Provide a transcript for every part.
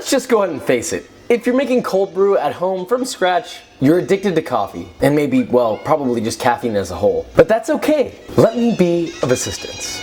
let's just go ahead and face it. If you're making cold brew at home from scratch, you're addicted to coffee, and maybe, well, probably just caffeine as a whole. But that's okay. Let me be of assistance.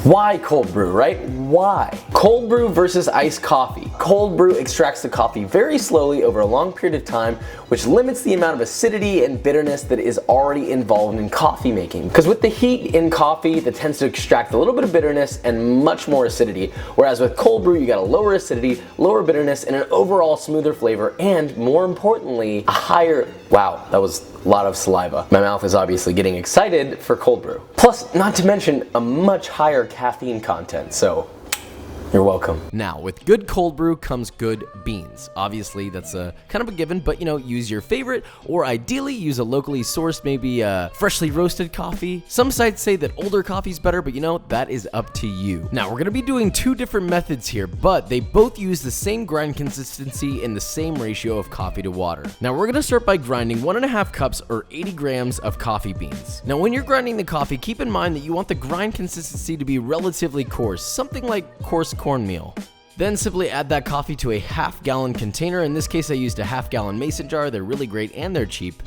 Why cold brew, right? Why? Cold brew versus iced coffee. Cold brew extracts the coffee very slowly over a long period of time, which limits the amount of acidity and bitterness that is already involved in coffee making. Because with the heat in coffee, that tends to extract a little bit of bitterness and much more acidity, whereas with cold brew, you got a lower acidity, lower bitterness, and an overall smoother flavor, and more importantly, a higher, wow, that was a lot of saliva. My mouth is obviously getting excited for cold brew. Plus, not to mention, a much higher caffeine content, so you're welcome. Now, with good cold brew comes good beans. Obviously, that's a kind of a given, but use your favorite, or ideally use a locally sourced, maybe freshly roasted coffee. Some sites say that older coffee's better, but that is up to you. Now, we're gonna be doing two different methods here, but they both use the same grind consistency and the same ratio of coffee to water. Now, we're gonna start by grinding 1.5 cups or 80 grams of coffee beans. Now, when you're grinding the coffee, keep in mind that you want the grind consistency to be relatively coarse, something like coarse cornmeal. Then simply add that coffee to a half-gallon container. In this case, I used a half-gallon mason jar. They're really great and they're cheap.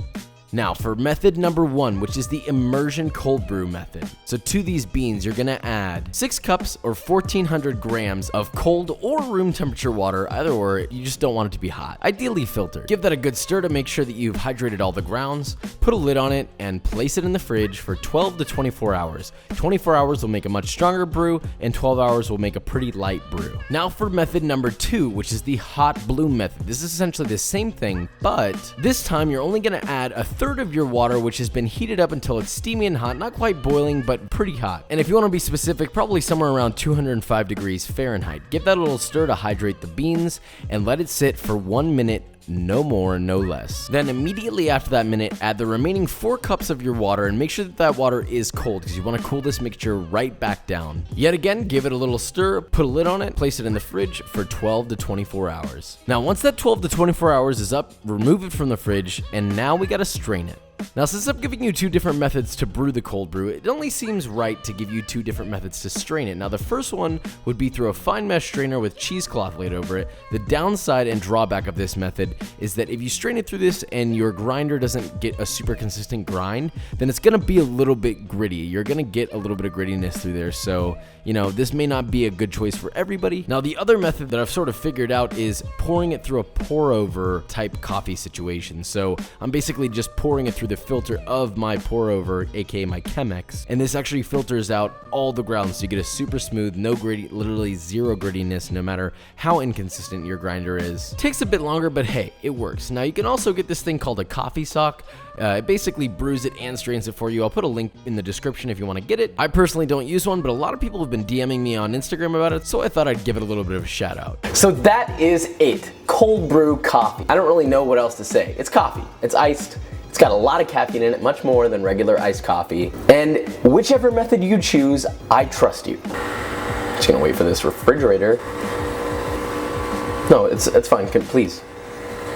Now for method number 1, which is the immersion cold brew method. So to these beans, you're gonna add 6 cups or 1,400 grams of cold or room temperature water, either or, you just don't want it to be hot. Ideally filtered. Give that a good stir to make sure that you've hydrated all the grounds, put a lid on it, and place it in the fridge for 12 to 24 hours. 24 hours will make a much stronger brew, and 12 hours will make a pretty light brew. Now for method number 2, which is the hot bloom method. This is essentially the same thing, but this time you're only gonna add a third of your water, which has been heated up until it's steamy and hot, not quite boiling, but pretty hot. And if you want to be specific, probably somewhere around 205 degrees Fahrenheit. Give that a little stir to hydrate the beans and let it sit for 1 minute, no more, no less. Then immediately after that minute, add the remaining 4 cups of your water and make sure that that water is cold because you want to cool this mixture right back down. Yet again, give it a little stir, put a lid on it, place it in the fridge for 12 to 24 hours. Now, once that 12 to 24 hours is up, remove it from the fridge, and now we gotta strain it. Now, since I'm giving you 2 different methods to brew the cold brew, it only seems right to give you 2 different methods to strain it. Now, the first one would be through a fine mesh strainer with cheesecloth laid over it. The downside and drawback of this method is that if you strain it through this and your grinder doesn't get a super consistent grind, then it's gonna be a little bit gritty. You're gonna get a little bit of grittiness through there, so this may not be a good choice for everybody. Now, the other method that I've sort of figured out is pouring it through a pour-over type coffee situation. So I'm basically just pouring it through the filter of my pour-over, aka my Chemex, and this actually filters out all the grounds, so you get a super smooth, no gritty, literally zero grittiness, no matter how inconsistent your grinder is. Takes a bit longer, but hey, it works. Now, you can also get this thing called a coffee sock. It basically brews it and strains it for you. I'll put a link in the description if you want to get it. I personally don't use one, but a lot of people have been DMing me on Instagram about it, so I thought I'd give it a little bit of a shout out. So that is it. Cold brew coffee. I don't really know what else to say. It's coffee. It's iced. It's got a lot of caffeine in it, much more than regular iced coffee. And whichever method you choose, I trust you. Just gonna wait for this refrigerator. No, it's fine. Please,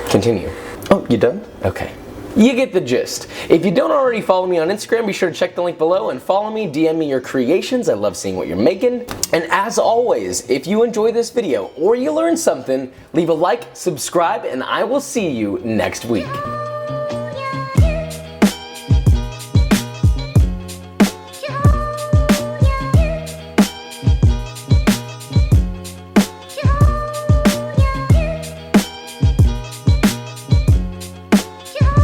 continue. Oh, you done? Okay. You get the gist. If you don't already follow me on Instagram, be sure to check the link below and follow me, DM me your creations. I love seeing what you're making. And as always, if you enjoy this video or you learned something, leave a like, subscribe, and I will see you next week.